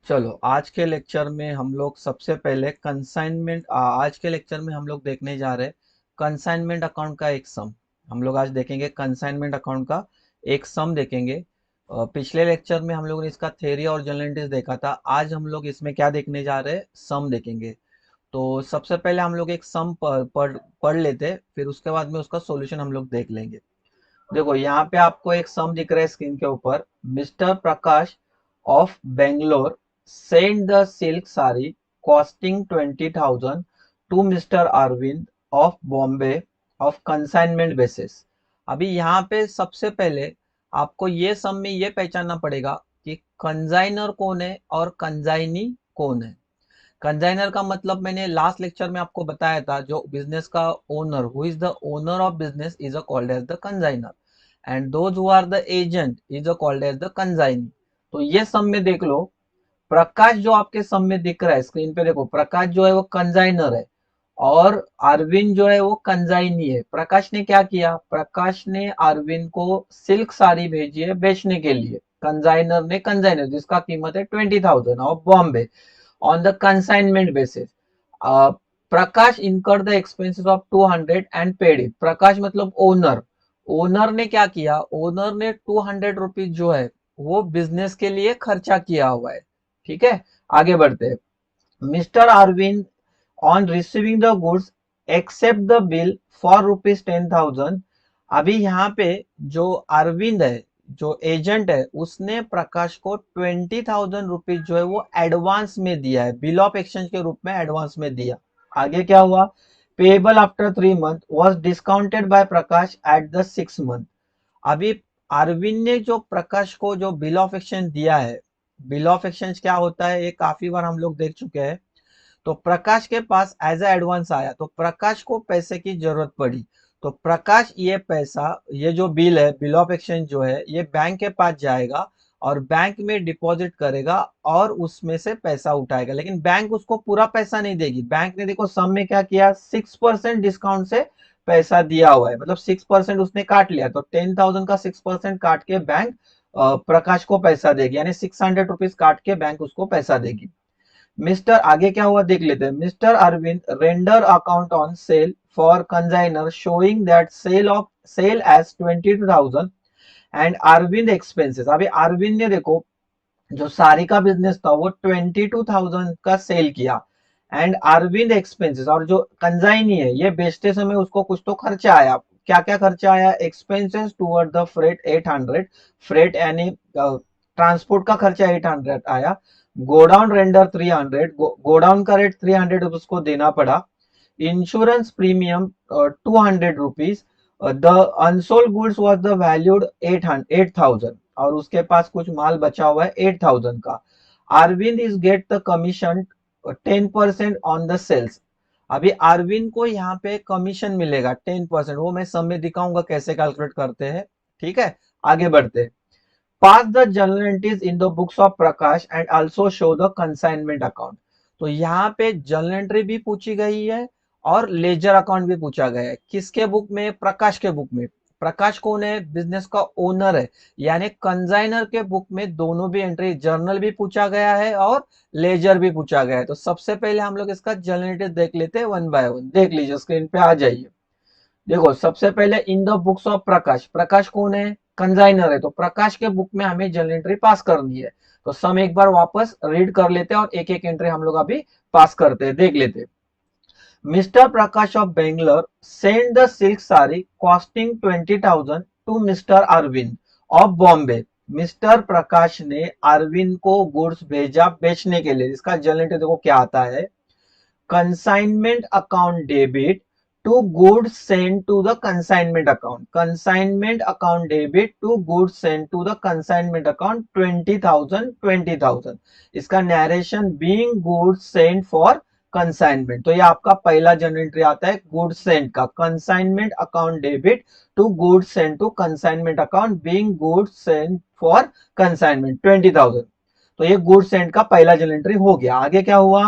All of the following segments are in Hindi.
चलो आज के लेक्चर में हम लोग सबसे पहले कंसाइनमेंट आज के लेक्चर में हम लोग देखने जा रहे हैं कंसाइनमेंट अकाउंट का एक सम। हम लोग आज देखेंगे कंसाइनमेंट अकाउंट का एक सम देखेंगे। पिछले लेक्चर में हम लोगों ने इसका थ्योरी और जनरलिटीज देखा था। आज हम लोग इसमें क्या देखने जा रहे हैं, सम देखेंगे। तो सबसे पहले हम लोग एक सम पढ़ लेते हैं, फिर उसके बाद में उसका सॉल्यूशन हम लोग देख लेंगे। देखो यहाँ पे आपको एक सम दिख रहा है स्क्रीन के ऊपर। Mister Prakash of Bangalore send the silk sari costing 20,000 to mister Arvind of Bombay of consignment basis. अभी यहाँ पे सबसे पहले आपको ये सम में ये पहचानना पड़ेगा कि कंजाइनर कौन है और कंजाइनी कौन है। कंजाइनर का मतलब मैंने लास्ट लेक्चर में आपको बताया था, जो बिजनेस का owner, who is the owner of business is called as the consignor, and those who are the agent is called as the consignee. तो ये सम में देख लो, प्रकाश जो आपके सम में दिख रहा है स्क्रीन पे, देखो प्रकाश जो है वो कंजाइनर है और अरविंद जो है वो कंजाइनी है। प्रकाश ने क्या किया, प्रकाश ने अरविंद को सिल्क साड़ी भेजी है बेचने के लिए। कंजाइनर जिसका कीमत है 20,000 of Bombay on the consignment basis. uh, Prakash incurred the expenses of 200 and paid it. प्रकाश मतलब ओनर। ओनर ने क्या किया, ओनर ने 200 रुपीज जो है वो बिजनेस के लिए खर्चा किया हुआ है। ठीक है, आगे बढ़ते हैं। Mister Arvind on receiving the goods accept the bill for rupees 10,000। अभी यहाँ पे जो अरविंद है, जो एजेंट है, उसने प्रकाश को 20,000 रुपीज जो है वो एडवांस में दिया है, बिल ऑफ एक्सचेंज के रूप में एडवांस में दिया। आगे क्या हुआ, payable after 3 month was discounted by Prakash at the 6 month. अभी अरविंद ने जो प्रकाश को जो बिल ऑफ एक्सचेंज दिया है, बिल ऑफ एक्सचेंज क्या होता है ये काफी बार हम लोग देख चुके हैं। तो प्रकाश के पास एज ए एडवांस आया, तो प्रकाश को पैसे की जरूरत पड़ी। तो प्रकाश ये पैसा, ये जो बिल है, बिल ऑफ एक्सचेंज जो है, ये बैंक के पास जाएगा और बैंक में डिपॉजिट करेगा और उसमें से पैसा उठाएगा। लेकिन बैंक उसको पूरा पैसा नहीं देगी। बैंक ने देखो सम में क्या किया, 6% डिस्काउंट से पैसा दिया हुआ है, मतलब 6% उसने काट लिया। तो 10,000 का 6% काट के बैंक प्रकाश को पैसा देगी, यानी 600 रुपीज काट के बैंक उसको पैसा देगी। मिस्टर, आगे क्या हुआ देख लेते हैं। Mister Arvind render account on sale for consignor showing that sale as 22,000 and Arvind expenses. अभी अरविंद ने देखो जो साड़ी का बिजनेस था वो 22,000 का सेल किया, एंड अरविंद एक्सपेंसेस, और जो कंजाइनी है ये बेचते समय उसको कुछ तो खर्चा आया। क्या क्या खर्चा आया, expenses toward the freight 800, freight यानी ट्रांसपोर्ट का खर्चा 800 आया। गोडाउन रेंडर 300, गोडाउन का रेट 300 उसको देना पड़ा। Insurance premium 200 rupees. The unsold goods was the valued 8,000, और उसके पास कुछ माल बचा हुआ है 8,000 का। Arvind is get the commission 10% on the sales. अभी अरविंद को यहाँ पे कमीशन मिलेगा 10%, वो मैं समय दिखाऊंगा कैसे कैलकुलेट करते हैं। ठीक है, आगे बढ़ते हैं। Pass the journal entries in the books of Prakash and also show the consignment account. तो यहाँ पे जर्नल एंट्री भी पूछी गई है और लेजर अकाउंट भी पूछा गया है। किसके बुक में, प्रकाश के बुक में। प्रकाश कौन है, बिजनेस का ओनर है, यानी कंजाइनर के बुक में दोनों भी एंट्री, जर्नल भी पूछा गया है और लेजर भी पूछा गया है। तो सबसे पहले हम लोग इसका जर्नल एंट्री देख लेते हैं वन बाय वन। देख लीजिए, स्क्रीन पे आ जाइए। देखो सबसे पहले इन द बुक्स ऑफ प्रकाश, प्रकाश कौन है, कंजाइनर है, तो प्रकाश के बुक में हमें जर्नल एंट्री पास करनी है। तो सम एक बार वापस रीड कर लेते हैं और एक एक एंट्री हम लोग अभी पास करते हैं, देख लेते हैं। Mister Prakash of Bangalore send the silk sari costing 20,000 to mister Arvind of Bombay. Mister Prakash ने अरविंद को गुड्स भेजा बेचने के लिए। इसका जर्नल एंट्री देखो क्या आता है, consignment account debit to goods sent to the consignment account, consignment account debit to goods sent to the consignment account 20,000 इसका narration being goods sent for consignment। तो ये आपका पहला जनरल एंट्री आता है goods sent का, consignment account debit to goods sent to consignment account being goods sent for consignment 20,000। तो ये goods sent का पहला जनरल एंट्री हो गया। आगे क्या हुआ,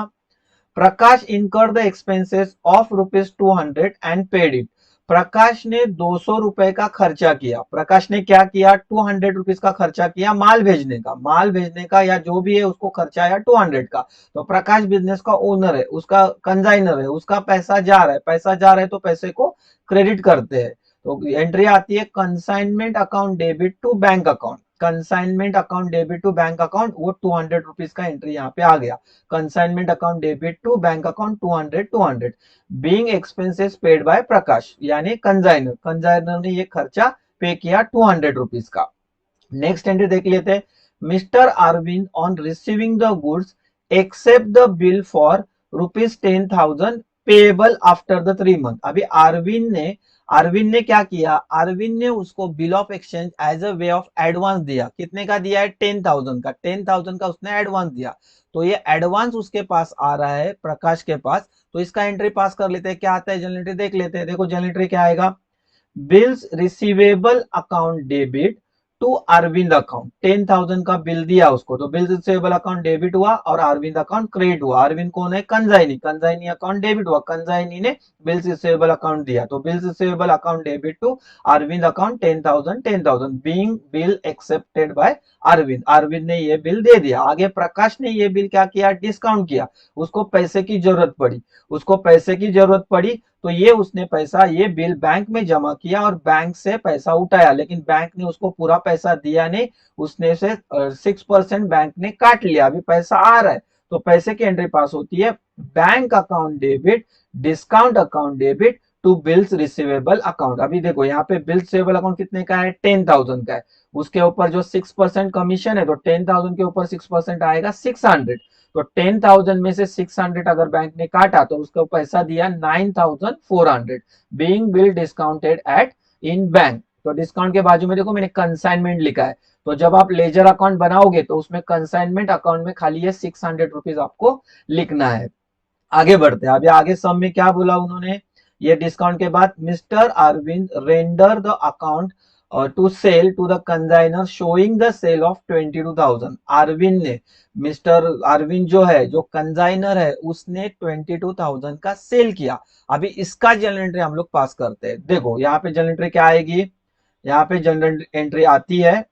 प्रकाश incurred the expenses of rupees 200 and paid it। प्रकाश ने 200 रुपए का खर्चा किया। प्रकाश ने क्या किया, 200 रुपीज का खर्चा किया माल भेजने का, माल भेजने का या जो भी है उसको खर्चा आया 200 का। तो प्रकाश बिजनेस का ओनर है, उसका कंजाइनर है, उसका पैसा जा रहा है, पैसा जा रहा है तो पैसे को क्रेडिट करते हैं। तो एंट्री आती है consignment account debit to bank account. Consignment account debit to bank account, वो 200 रुपीज का एंट्री यहाँ पे आ गया। Consignment account debit to bank account 200 being expenses paid by Prakash, यानी कंजाइनर, कंजाइनर ने ये खर्चा पे किया 200 रुपीज का। नेक्स्ट एंट्री देख लेते हैं। Mister Arvind on receiving the goods accept the bill for ₹10,000 payable after the 3 month. अभी अरविंद ने क्या किया, अरविंद ने उसको bill of exchange as a way of advance दिया। कितने का दिया है, 10,000 का, 10,000 का उसने एडवांस दिया। तो ये एडवांस उसके पास आ रहा है, प्रकाश के पास। तो इसका एंट्री पास कर लेते हैं, क्या आता है जनरल एंट्री देख लेते हैं। देखो जनरल एंट्री क्या आएगा, bills receivable account debit to Arvind account. 10,000 का बिल दिया उसको, तो बिल्स रिसीवेबल अकाउंट डेबिट हुआ और अरविंद अकाउंट क्रेडिट हुआ। अरविंद कौन है, कंजाइनी, कंजाइनी अकाउंट डेबिट हुआ, कंजाइनी ने बिल्स रिसीवेबल अकाउंट दिया। तो bills receivable account debit to Arvind account 10,000, 10,000 being bill accepted by Arvind. Arvind ने ये बिल दे दिया। आगे प्रकाश ने ये बिल क्या किया, डिस्काउंट किया। उसको पैसे की जरूरत पड़ी, उसको पैसे की जरूरत पड़ी, तो ये उसने पैसा, ये बिल बैंक में जमा किया और बैंक से पैसा उठाया, लेकिन बैंक ने उसको पूरा पैसा दिया नहीं, उसने से 6% बैंक ने काट लिया। अभी पैसा आ रहा है तो पैसे की एंट्री पास होती है, bank account debit discount account debit to bills receivable account. अभी देखो यहाँ पे बिल्स रिसीवेबल अकाउंट कितने का है, 10,000 का है। उसके ऊपर जो 6% कमीशन है, तो 10,000 के ऊपर 6% आएगा 600। तो 10,000 में से 600 अगर बैंक ने काटा तो उसको पैसा दिया 9,400 बीइंग बिल डिस्काउंटेड एट इन बैंक। तो डिस्काउंट के बाजू में देखो मैंने कंसाइनमेंट लिखा है। तो जब आप लेजर अकाउंट बनाओगे तो उसमें कंसाइनमेंट अकाउंट में खाली ये 600 रुपीज आपको लिखना है। आगे बढ़ते हैं। अभी आगे सम में क्या बोला उन्होंने, ये डिस्काउंट के बाद mister Arvind render the account to sale to the consignor showing the sale of 22,000। Arvind ने, मिस्टर अरविंद जो है, जो कंजाइनर है, उसने 22,000 का सेल किया। अभी इसका जनरल एंट्री हम लोग पास करते हैं। देखो यहाँ पे जनरल एंट्री क्या आएगी, यहाँ पे जनरल एंट्री आती है,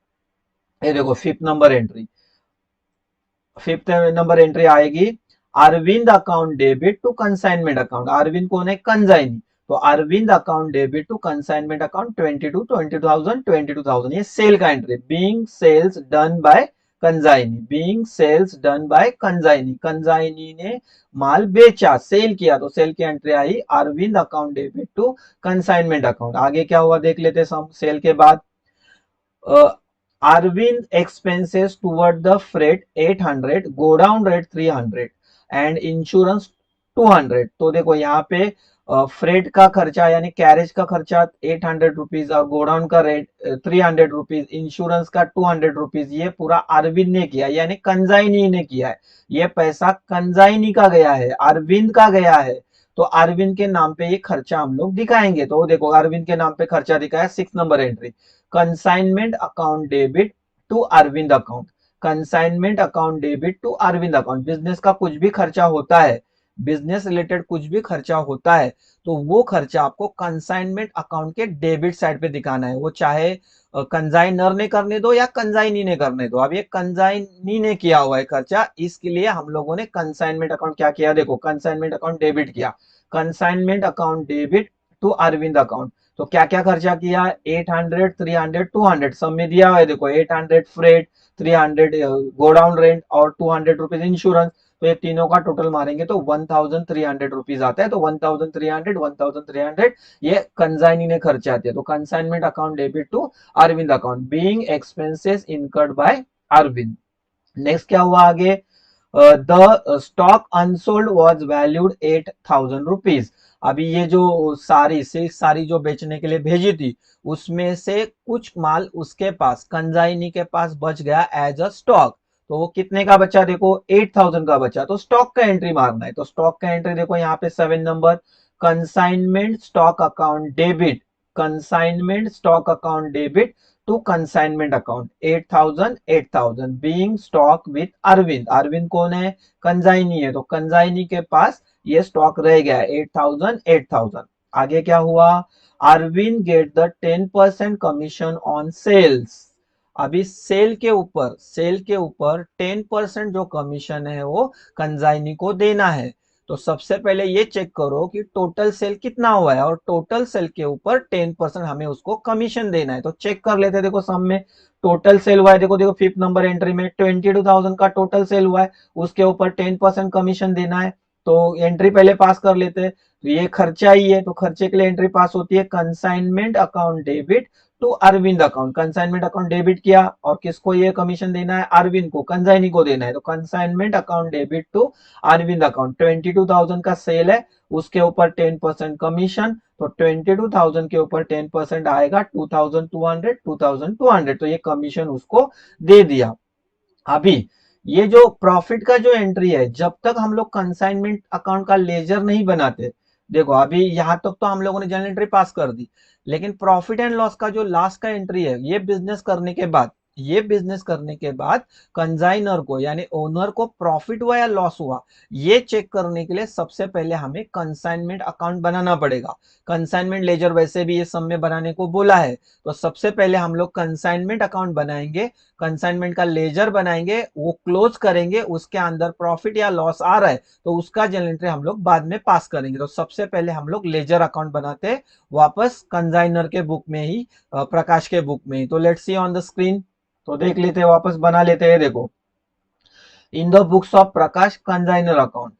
ये देखो फिफ्थ नंबर एंट्री आएगी, Arvind account debit to consignment account. Arvind कौन है, कंजाइनी। तो Arvind account debit to consignment account 22,000, ये सेल का entry. Being sales done by consignee, being sales done by consignee, consignee ने माल बेचा, सेल किया, तो सेल की एंट्री आई Arvind account debit to consignment account. आगे क्या हुआ देख लेते हैं। सेल के बाद Arvind expenses toward the freight 800, go down rate 300 and insurance 200। तो देखो यहाँ पे फ्रेट का खर्चा यानी कैरेज का खर्चा 800 रुपीज और गोडाउन का रेट 300 रुपीज, इंश्योरेंस का 200 रुपीज, ये पूरा अरविंद ने किया यानी कंजाइनी ने किया है। ये पैसा कंजाइनी का गया है, अरविंद का गया है। तो अरविंद के नाम पे ये खर्चा हम लोग दिखाएंगे। तो देखो अरविंद के नाम पे खर्चा दिखाया, 6 number entry, consignment account debit to Arvind account. Consignment account debit to Arvind account. Business का कुछ भी खर्चा होता है, बिजनेस रिलेटेड कुछ भी खर्चा होता है, तो वो खर्चा आपको कंसाइनमेंट अकाउंट के डेबिट साइड पे दिखाना है। वो चाहे कंजाइनर ने करने दो या कंजाइनी ने करने दो। अब ये कंजाइनी ने किया हुआ है खर्चा, इसके लिए हम लोगों ने कंसाइनमेंट अकाउंट क्या किया, देखो कंसाइनमेंट अकाउंट डेबिट किया, consignment account debit to Arvind account. तो क्या क्या खर्चा किया, 800, 300, 200 सब में दिया हुआ है। देखो 800 फ्रेट, 300 गोडाउन रेंट और 200 रुपीज इंश्योरेंस। तो ये तीनों का टोटल मारेंगे तो 1,300 रुपीज आता है। तो 1,300 ये कंसाइनी ने खर्चा दिया। तो consignment account debit to Arvind account being expenses incurred by Arvind. Next क्या हुआ आगे, the stock unsold was valued 8,000 rupees. अभी ये जो सारी जो बेचने के लिए भेजी थी, उसमें से कुछ माल उसके पास, कंजाइनी के पास बच गया एज अ स्टॉक। तो वो कितने का बचा, देखो 8,000 का बचा। तो स्टॉक का एंट्री मारना है। तो स्टॉक का एंट्री देखो यहाँ पे 7 number, consignment stock account debit, consignment stock account debit to consignment account 8,000, 8,000 being stock with Arvind. Arvind कौन है, कंजाइनी है, तो कंजाइनी के पास ये स्टॉक रह गया 8,000, 8,000। आगे क्या हुआ, Arvind get the 10% commission on sales. अभी सेल के ऊपर 10% जो कमीशन है वो कंजाइनी को देना है। तो सबसे पहले ये चेक करो कि टोटल सेल कितना हुआ है, और टोटल सेल के ऊपर 10% हमें उसको कमीशन देना है। तो चेक कर लेते हैं, देखो सम में टोटल सेल हुआ है, देखो देखो फिफ्थ नंबर एंट्री में 22,000 का टोटल सेल हुआ है, उसके ऊपर 10% कमीशन देना है। तो एंट्री पहले पास कर लेते हैं। तो ये खर्चा ही है, तो खर्चे के लिए एंट्री पास होती है, consignment account debit to Arvind account. Consignment account debit किया, और किसको ये कमीशन देना है, अरविंद को, कंसाइनी को देना है। तो consignment account debit to Arvind account, 22,000 का सेल है, उसके ऊपर 10% कमीशन। तो 22,000 के ऊपर 10% आएगा 2,200, 2,200, तो ये कमीशन उसको दे दिया। अभी ये जो प्रॉफिट का जो एंट्री है, जब तक हम लोग कंसाइनमेंट अकाउंट का लेजर नहीं बनाते, देखो अभी यहां तक तो हम लोगों ने जर्नल एंट्री पास कर दी, लेकिन प्रॉफिट एंड लॉस का जो लास्ट का एंट्री है, ये बिजनेस करने के बाद कंजाइनर को यानी ओनर को प्रॉफिट हुआ या लॉस हुआ, ये चेक करने के लिए सबसे पहले हमें कंसाइनमेंट अकाउंट बनाना पड़ेगा। कंसाइनमेंट लेजर वैसे भी ये सब में बनाने को बोला है, तो सबसे पहले हम लोग कंसाइनमेंट अकाउंट बनाएंगे, कंसाइनमेंट का लेजर बनाएंगे, वो क्लोज करेंगे, उसके अंदर प्रॉफिट या लॉस आ रहा है तो उसका जर्नल एंट्री हम लोग बाद में पास करेंगे। तो सबसे पहले हम लोग लेजर अकाउंट बनाते हैं, वापस कंजाइनर के बुक में ही, प्रकाश के बुक में ही। तो let's see on the screen, तो देख लेते हैं, वापस बना लेते हैं। देखो, in the books of Prakash consignor account,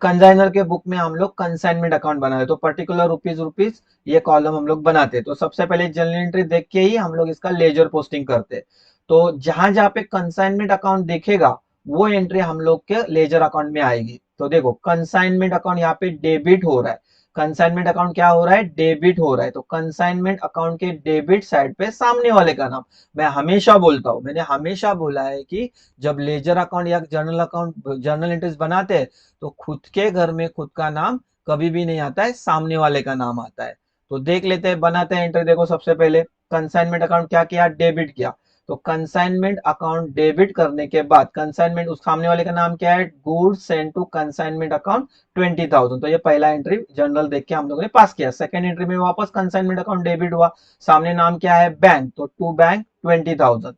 consignor के बुक में हम लोग कंसाइनमेंट अकाउंट बनाए, तो पर्टिकुलर रुपीज रुपीज ये कॉलम हम लोग बनाते। तो सबसे पहले जर्नल एंट्री देख के ही हम लोग इसका लेजर पोस्टिंग करते। तो जहां जहां पे कंसाइनमेंट अकाउंट देखेगा, वो एंट्री हम लोग के लेजर अकाउंट में आएगी। तो देखो कंसाइनमेंट अकाउंट यहाँ पे डेबिट हो रहा है, कंसाइनमेंट अकाउंट क्या हो रहा है, डेबिट हो रहा है। तो कंसाइनमेंट अकाउंट के डेबिट साइड पे सामने वाले का नाम, मैं हमेशा बोलता हूं, मैंने हमेशा बोला है कि जब लेजर अकाउंट या जर्नल एंट्रीज बनाते हैं, तो खुद के घर में खुद का नाम कभी भी नहीं आता है, सामने वाले का नाम आता है। तो देख लेते हैं, बनाते हैं एंट्री। देखो सबसे पहले कंसाइनमेंट अकाउंट क्या किया, डेबिट किया। तो कंसाइनमेंट अकाउंट डेबिट करने के बाद कंसाइनमेंट, उस सामने वाले का नाम क्या है, goods send to consignment account 20,000। तो ये पहला एंट्री जनरल देख के हम लोगों ने पास किया। सेकंड एंट्री में वापस कंसाइनमेंट अकाउंट डेबिट हुआ, सामने नाम क्या है, बैंक, तो टू बैंक 20,000।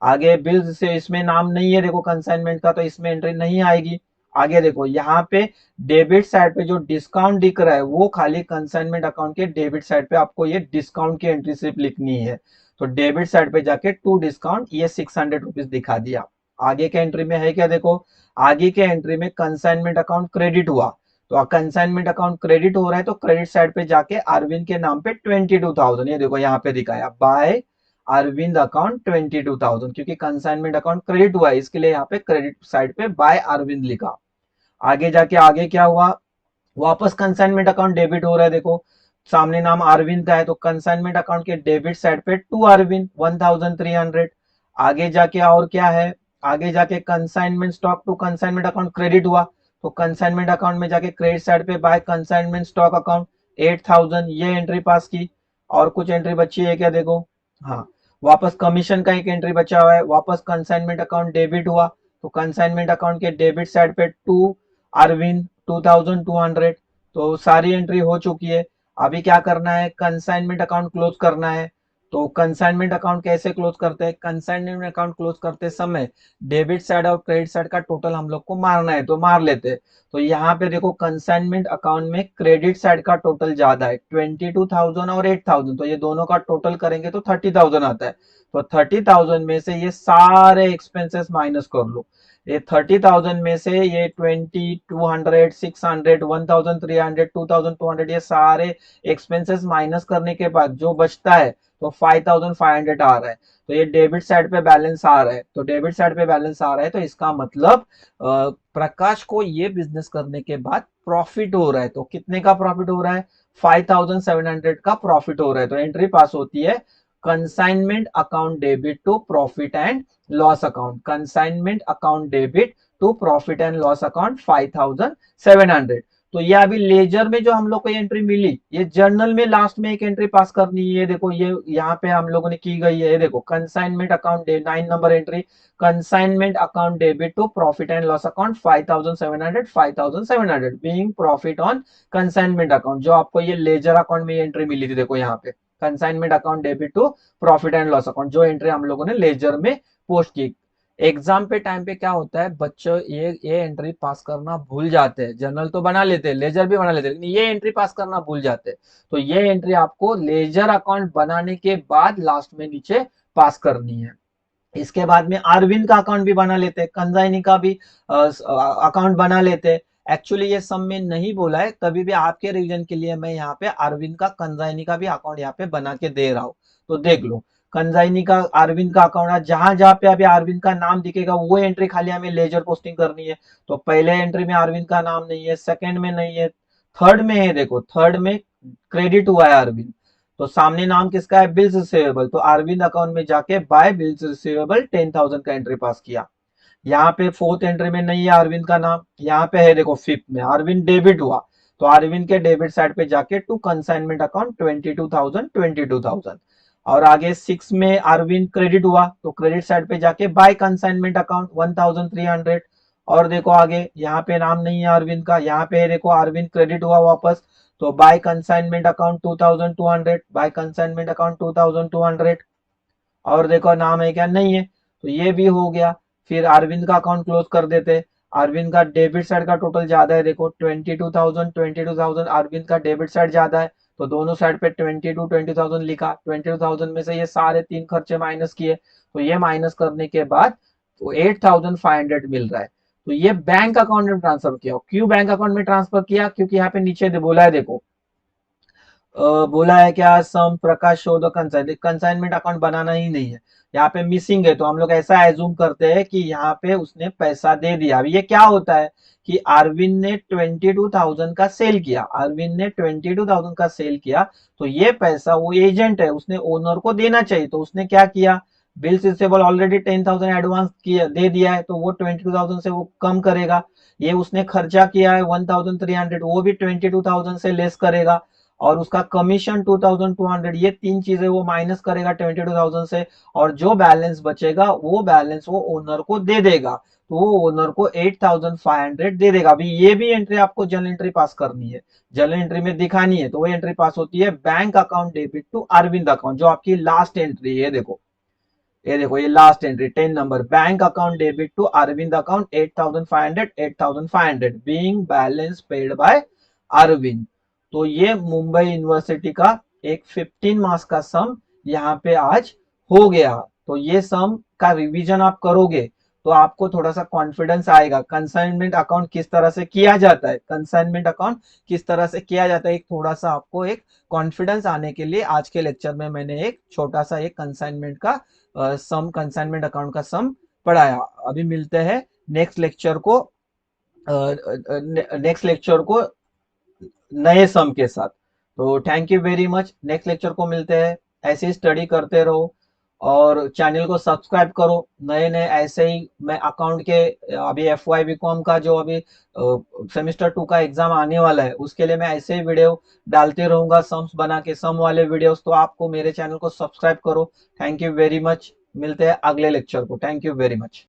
आगे बिल्स से इसमें नाम नहीं है, देखो कंसाइनमेंट का, तो इसमें एंट्री नहीं आएगी। आगे देखो यहाँ पे डेबिट साइड पे जो डिस्काउंट दिख रहा है, वो खाली कंसाइनमेंट अकाउंट के डेबिट साइड पे आपको ये डिस्काउंट की एंट्री सिर्फ लिखनी है। तो डेबिट साइड पे जाके टू डिस्काउंट, ये 600 रुपीज दिखा दिया। आगे के एंट्री में है क्या, देखो आगे के एंट्री में कंसाइनमेंट अकाउंट क्रेडिट हुआ। तो कंसाइनमेंट अकाउंट क्रेडिट हो रहा है, तो क्रेडिट साइड पे जाके अरविंद के नाम पे 22,000, ये देखो यहाँ पे दिखाया, बाय अरविंद अकाउंट 22,000, क्योंकि कंसाइनमेंट अकाउंट क्रेडिट हुआ है, इसके लिए यहाँ पे क्रेडिट साइड पे बाय अरविंद लिखा। आगे जाके आगे क्या हुआ, वापस कंसाइनमेंट अकाउंट डेबिट हो रहा है, देखो सामने नाम अरविंद का है, तो कंसाइनमेंट अकाउंट के डेबिट साइड पे टू अरविंद 1,300। आगे जाके और क्या है, आगे जाके consignment stock to consignment account credit हुआ, तो कंसाइनमेंट अकाउंट में जाके क्रेडिट साइड पे बाय कंसाइनमेंट स्टॉक अकाउंट 8,000, ये एंट्री पास की। और कुछ एंट्री बची है क्या, देखो, हाँ, वापस कमीशन का एक एंट्री बचा हुआ है, वापस कंसाइनमेंट अकाउंट डेबिट हुआ, तो कंसाइनमेंट अकाउंट के डेबिट साइड पे टू अरविंद 2,200। तो सारी एंट्री हो चुकी है। अभी क्या करना है, कंसाइनमेंट अकाउंट क्लोज करना है। तो कंसाइनमेंट अकाउंट कैसे क्लोज करते हैं, कंसाइनमेंट अकाउंट क्लोज करते समय डेबिट साइड और क्रेडिट साइड का टोटल हम लोग को मारना है, तो मार लेते हैं। तो यहाँ पे देखो कंसाइनमेंट अकाउंट में क्रेडिट साइड का टोटल ज्यादा है, 22,000 और 8,000, तो ये दोनों का टोटल करेंगे तो 30,000 आता है। तो 30,000 में से ये सारे एक्सपेंसेस माइनस कर लो। ये 30,000 में से ये 2,200, 600, 1,300, 2,200, ये सारे एक्सपेंसेस माइनस करने के बाद जो बचता है, तो 5,500 आ रहा है। तो ये डेबिट साइड पे बैलेंस आ रहा है, तो डेबिट साइड पे बैलेंस आ रहा है, तो इसका मतलब प्रकाश को ये बिजनेस करने के बाद प्रॉफिट हो रहा है। तो कितने का प्रॉफिट हो रहा है, 5,700 का प्रॉफिट हो रहा है। तो एंट्री पास होती है, consignment account debit to profit and loss account, consignment account debit to profit and loss account 5,700। तो ये अभी लेजर में जो हम लोग को ये एंट्री मिली, ये जर्नल में लास्ट में एक एंट्री पास करनी है। ये देखो ये यहाँ पे हम लोगों ने की गई है, ये देखो कंसाइनमेंट अकाउंट डे 9 number entry, consignment account debit to profit and loss account 5700 being profit on consignment account. जो आपको ये लेजर अकाउंट में ये एंट्री मिली थी, देखो यहाँ पे consignment account debit to profit and loss account, जो एंट्री हम लोगों ने लेजर में पोस्ट की। एग्जाम पे टाइम पे क्या होता है, बच्चों ये एंट्री पास करना भूल जाते हैं। जर्नल तो बना लेते हैं, लेजर भी बना लेते हैं, लेकिन ये एंट्री पास करना भूल जाते हैं। तो ये एंट्री आपको लेजर अकाउंट बनाने के बाद लास्ट में नीचे पास करनी है। इसके बाद में अरविंद का अकाउंट भी बना लेते हैं, कंजाइनी का भी अकाउंट बना लेते हैं। एक्चुअली ये सब में नहीं बोला है, तभी भी आपके रिवीजन के लिए मैं यहाँ पे अरविंद का कंजाइनी का भी अकाउंट यहाँ पे बना के दे रहा हूँ। तो देख लो, कंजाइनी का अरविंद का अकाउंट है, जहां जहां पे अभी अरविंद का नाम दिखेगा वो एंट्री खाली हमें लेजर पोस्टिंग करनी है। तो पहले एंट्री में अरविंद का नाम नहीं है, सेकंड में नहीं है, थर्ड में है। देखो थर्ड में क्रेडिट हुआ है अरविंद, तो सामने नाम किसका है, बिल्स रिसीवेबल। तो अरविंद अकाउंट में जाके बाय बिल्स रिसीवेबल 10,000 का एंट्री पास किया। यहाँ पे फोर्थ एंट्री में नहीं है अरविंद का नाम, यहाँ पे है देखो फिफ्थ में अरविंद डेबिट हुआ, तो अरविंद के डेबिट साइड पे जाके टू कंसाइनमेंट अकाउंट 22,000। और आगे सिक्स में अरविंद क्रेडिट हुआ, तो क्रेडिट साइड पे जाके बाय कंसाइनमेंट अकाउंट 1,300। और देखो आगे यहाँ पे नाम नहीं है अरविंद का, यहाँ पे देखो अरविंद क्रेडिट हुआ वापस, तो by consignment account 2,200, by consignment account 2,200। और देखो नाम है क्या, नहीं है, तो ये भी हो गया। फिर अरविंद का अकाउंट क्लोज कर देते। अरविंद का डेबिट साइड का टोटल ज्यादा है, देखो 22,000 अरविंद का डेबिट साइड ज्यादा है, तो दोनों साइड पे 20,000 लिखा। 20,000 में से ये सारे तीन खर्चे माइनस किए, तो ये माइनस करने के बाद तो 8,500 मिल रहा है। तो ये बैंक अकाउंट में ट्रांसफर किया। क्यों बैंक अकाउंट में ट्रांसफर किया, क्योंकि यहाँ पे नीचे बोला है, देखो बोला है क्या, सम प्रकाश शो द कंसाइनमेंट अकाउंट बनाना ही नहीं है, यहाँ पे मिसिंग है। तो हम लोग ऐसा एज्यूम करते हैं कि यहाँ पे उसने पैसा दे दिया। अभी ये क्या होता है कि अरविंद ने 22,000 का सेल किया, अरविंद ने 22,000 का सेल किया, तो ये पैसा वो एजेंट है, उसने ओनर को देना चाहिए। तो उसने क्या किया, बिल्स रिसीवेबल ऑलरेडी 10,000 एडवांस किया दे दिया है, तो वो 22,000 से वो कम करेगा। ये उसने खर्चा किया है 1,300, वो भी 22,000 से लेस करेगा। और उसका कमीशन 2,200, ये तीन चीजें वो माइनस करेगा 22,000 से, और जो बैलेंस बचेगा वो बैलेंस वो ओनर को दे देगा। तो वो ओनर को 8,500 दे देगा। अभी ये भी एंट्री आपको जर्नल एंट्री पास करनी है, जर्नल एंट्री में दिखानी है। तो वो एंट्री पास होती है bank account debit to Arvind account, जो आपकी लास्ट एंट्री है। देखो ये देखो, ये last entry 10 number, bank account debit to Arvind account 8,500 being balance paid by Arvind. तो ये मुंबई यूनिवर्सिटी का एक 15 मार्क्स का सम यहाँ पे आज हो गया। तो ये सम का रिवीजन आप करोगे तो आपको थोड़ा सा कॉन्फिडेंस आएगा, कंसाइनमेंट अकाउंट किस तरह से किया जाता है, कंसाइनमेंट अकाउंट किस तरह से किया जाता है। एक थोड़ा सा आपको एक कॉन्फिडेंस आने के लिए आज के लेक्चर में मैंने एक छोटा सा एक कंसाइनमेंट का सम, कंसाइनमेंट अकाउंट का सम पढ़ाया। अभी मिलते हैं नेक्स्ट लेक्चर को, नेक्स्ट लेक्चर को नए सम के साथ। तो thank you very much, next lecture को मिलते हैं। ऐसे ही स्टडी करते रहो और चैनल को सब्सक्राइब करो। नए नए ऐसे ही मैं अकाउंट के अभी FY BCom का जो अभी सेमेस्टर 2 का एग्जाम आने वाला है, उसके लिए मैं ऐसे ही वीडियो डालते रहूंगा, सम्स बना के, सम वाले वीडियोस। तो आपको मेरे चैनल को सब्सक्राइब करो। थैंक यू वेरी मच, मिलते हैं अगले लेक्चर को। Thank you very much.